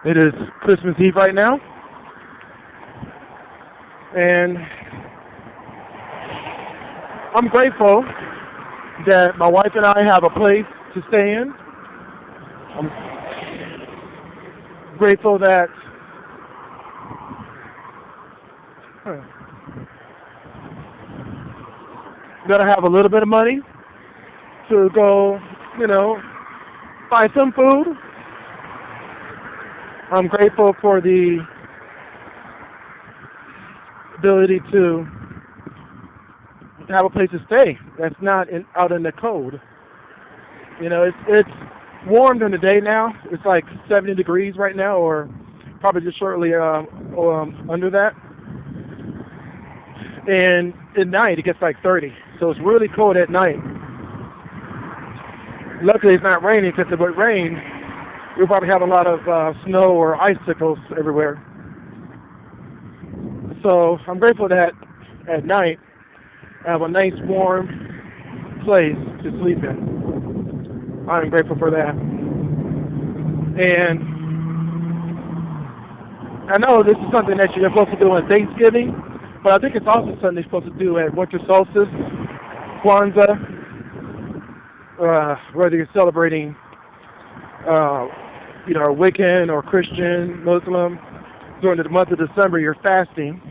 It is Christmas Eve right now, and I'm grateful that my wife and I have a place to stay in. I'm grateful that I have a little bit of money to go, buy some food. I'm grateful for the ability to have a place to stay that's not out in the cold. It's warm during the day now. It's like 70 degrees right now, or probably just shortly under that. And at night it gets like 30, so it's really cold at night. Luckily it's not raining, because if it would rain, we'll probably have a lot of snow or icicles everywhere. So I'm grateful that at night I have a nice warm place to sleep in. I'm grateful for that. And I know this is something that you're supposed to do on Thanksgiving, but I think it's also something you're supposed to do at winter solstice, Kwanzaa, whether you're celebrating Wiccan or Christian, Muslim. During the month of December, you're fasting,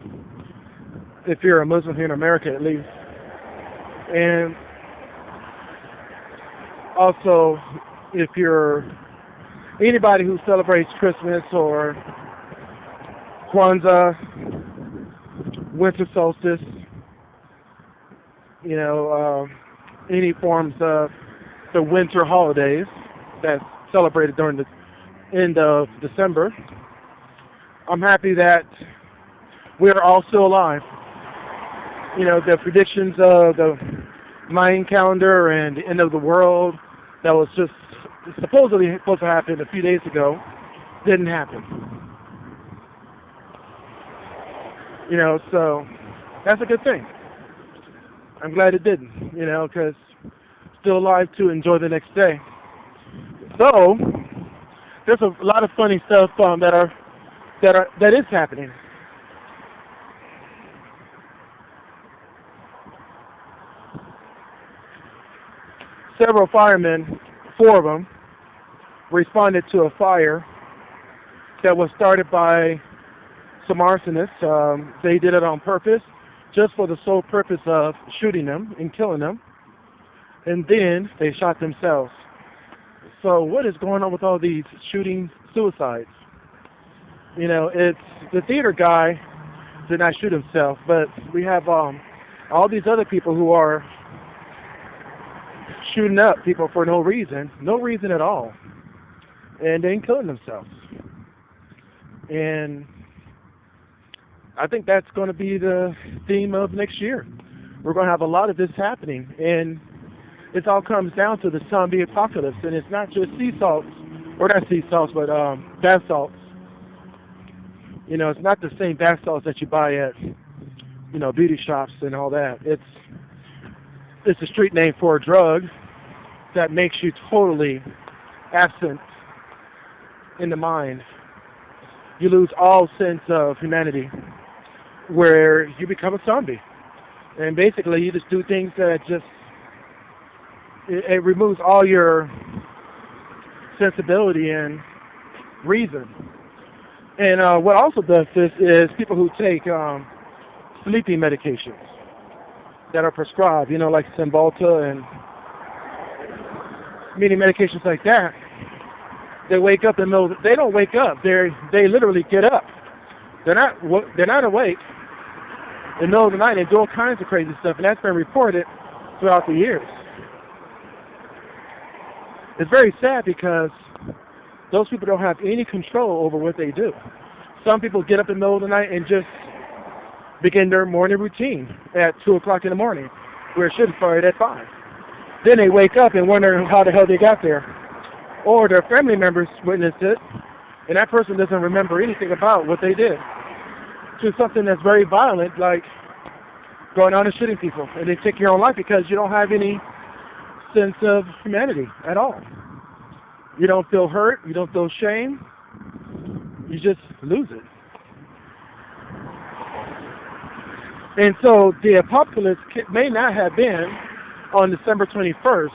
if you're a Muslim here in America at least. And also, if you're anybody who celebrates Christmas or Kwanzaa, winter solstice, any forms of the winter holidays that's celebrated during the end of December, I'm happy that we're all still alive. The predictions of the Mayan calendar and the end of the world that was just supposedly supposed to happen a few days ago didn't happen. So that's a good thing. I'm glad it didn't, because still alive to enjoy the next day. So there's a lot of funny stuff that is happening. Several firemen, 4 of them, responded to a fire that was started by some arsonists. They did it on purpose, just for the sole purpose of shooting them and killing them. And then they shot themselves. So what is going on with all these shooting suicides? It's the theater guy did not shoot himself, but we have all these other people who are shooting up people for no reason at all, and then killing themselves. And I think that's going to be the theme of next year. We're going to have a lot of this happening, and it all comes down to the zombie apocalypse. And it's not just sea salts, or not sea salts, but bath salts. It's not the same bath salts that you buy at beauty shops and all that. It's a street name for a drug that makes you totally absent in the mind. You lose all sense of humanity, where you become a zombie. And basically you just do things that it removes all your sensibility and reason. And what also does this is people who take sleeping medications that are prescribed, like Cymbalta and many medications like that. They wake up in the middle. They don't wake up. They literally get up. They're not awake in the middle of the night and do all kinds of crazy stuff, and that's been reported throughout the years. It's very sad because those people don't have any control over what they do. Some people get up in the middle of the night and just begin their morning routine at 2 o'clock in the morning, where it should have started at 5. Then they wake up and wonder how the hell they got there. Or their family members witnessed it, and that person doesn't remember anything about what they did. To something that's very violent, like going out and shooting people, and they take your own life because you don't have any sense of humanity at all. You don't feel hurt, you don't feel shame, You just lose it. And so the apocalypse may not have been on December 21st.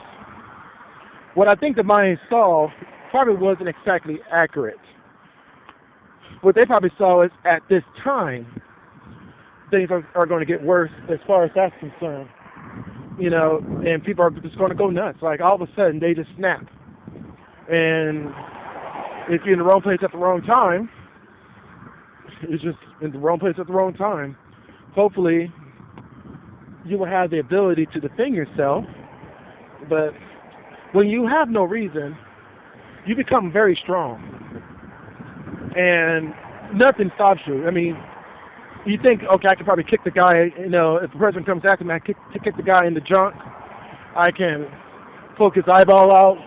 What I think the Mayans saw probably wasn't exactly accurate. What they probably saw is at this time, things are going to get worse as far as that's concerned. You know, and people are just going to go nuts. Like all of a sudden, they just snap. And if you're in the wrong place at the wrong time, you're just in the wrong place at the wrong time. Hopefully, you will have the ability to defend yourself. But when you have no reason, you become very strong. And nothing stops you. I mean, you think, okay, I can probably kick the guy, you know, if the person comes after me, I can kick the guy in the junk. I can poke his eyeball out.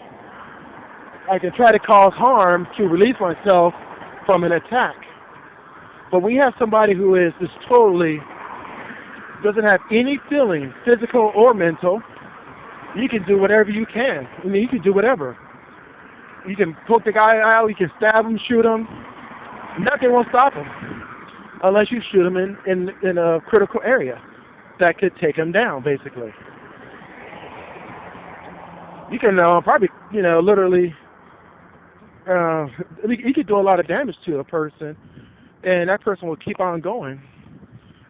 I can try to cause harm to release myself from an attack. But when you have somebody who is just totally, doesn't have any feeling, physical or mental, you can do whatever you can. I mean, you can do whatever. You can poke the guy out, you can stab him, shoot him. Nothing will stop him unless you shoot him in a critical area that could take him down, basically. You can probably, you know, literally, you could do a lot of damage to a person, and that person will keep on going.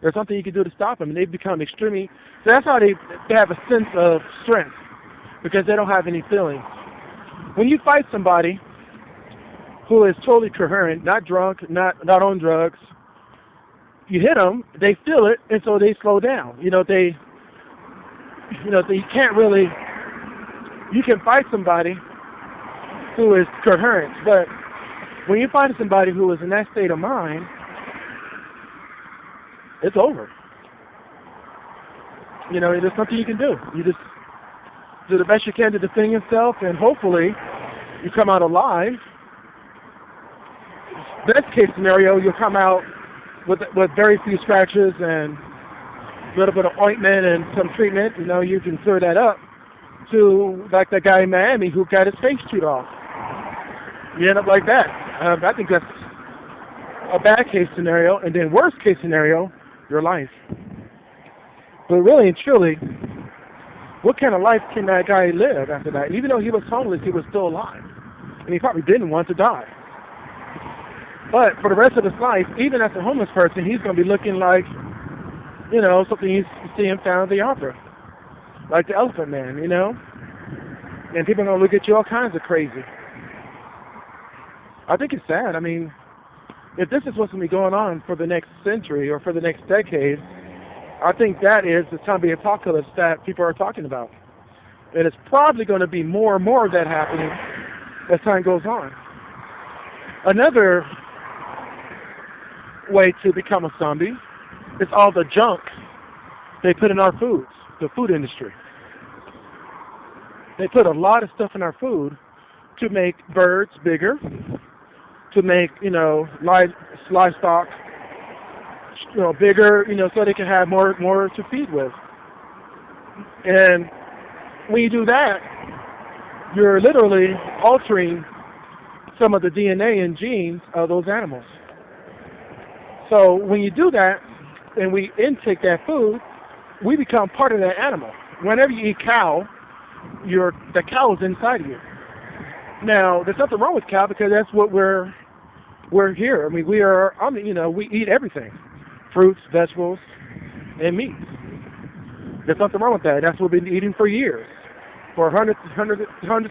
There's something you can do to stop them, and they become extremely, so that's how they have a sense of strength, because they don't have any feelings. When you fight somebody who is totally coherent, not drunk, not on drugs, you hit them, they feel it, and so they slow down. You can't really, you can fight somebody who is coherent, but when you find somebody who is in that state of mind, it's over. You know, there's nothing you can do. You just do the best you can to defend yourself, and hopefully you come out alive. Best case scenario, you'll come out with very few scratches and a little bit of ointment and some treatment. You know, you can clear that up to like that guy in Miami who got his face chewed off. You end up like that. I think that's a bad case scenario, and then worst case scenario, your life. But really and truly, what kind of life can that guy live after that? Even though he was homeless, he was still alive. And he probably didn't want to die. But for the rest of his life, even as a homeless person, he's going to be looking like, you know, something you see in Phantom of the Opera. Like the Elephant Man, you know? And people are going to look at you all kinds of crazy. I think it's sad. I mean, if this is what's going to be going on for the next century or for the next decade, I think that is the time of the apocalypse that people are talking about. And it's probably going to be more and more of that happening as time goes on. Another way to become a zombie is all the junk they put in our foods, the food industry. They put a lot of stuff in our food to make birds bigger, to make, you know, livestock, you know, bigger, you know, so they can have more to feed with. And when you do that, you're literally altering some of the DNA and genes of those animals. So when you do that, and we intake that food, we become part of that animal. Whenever you eat cow, the cow is inside of you. Now, there's nothing wrong with cow because that's what we're here. I mean, we eat everything. Fruits, vegetables, and meat. There's nothing wrong with that. That's what we've been eating for years. For hundreds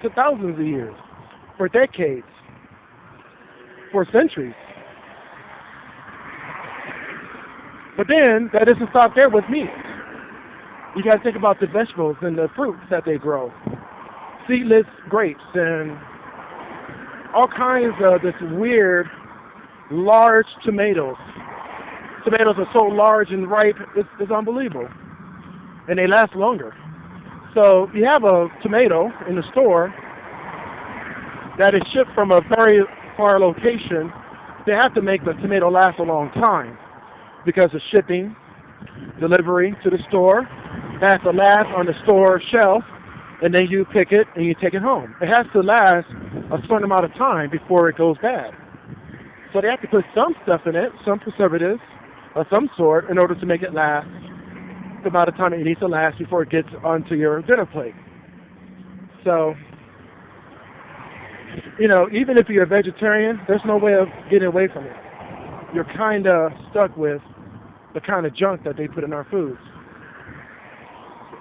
of thousands of years. For decades. For centuries. But then, that doesn't stop there with meat. You got to think about the vegetables and the fruits that they grow. Seedless grapes and all kinds of this weird, large tomatoes. Tomatoes are so large and ripe, it's unbelievable. And they last longer. So you have a tomato in the store that is shipped from a very far location. They have to make the tomato last a long time because of shipping, delivery to the store. It has to last on the store shelf, and then you pick it and you take it home. It has to last a certain amount of time before it goes bad. So they have to put some stuff in it, some preservatives of some sort, in order to make it last the amount of time it needs to last before it gets onto your dinner plate. So, you know, even if you're a vegetarian, there's no way of getting away from it. You're kind of stuck with the kind of junk that they put in our foods.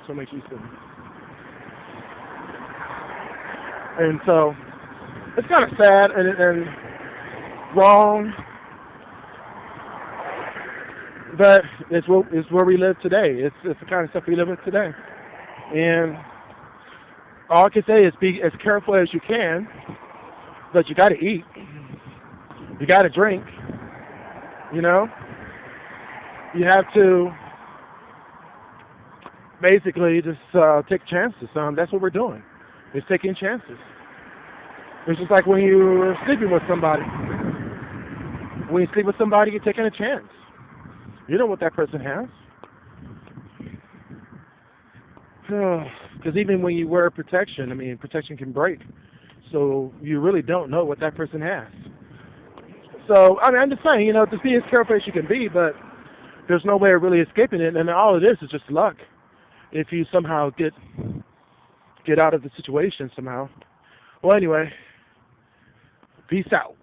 So it makes you sick. And so it's kind of sad and wrong, but it's where we live today. It's the kind of stuff we live with today. And all I can say is be as careful as you can, but you got to eat. You got to drink. You know? You have to basically just take chances. That's what we're doing. It's taking chances. It's just like when you're sleeping with somebody. When you sleep with somebody, you're taking a chance. You know what that person has. Because even when you wear protection, I mean, protection can break. So you really don't know what that person has. So, I mean, I'm just saying, you know, just be as careful as you can be, but there's no way of really escaping it, and all it is just luck. If you somehow get out of the situation somehow. Well, anyway, peace out.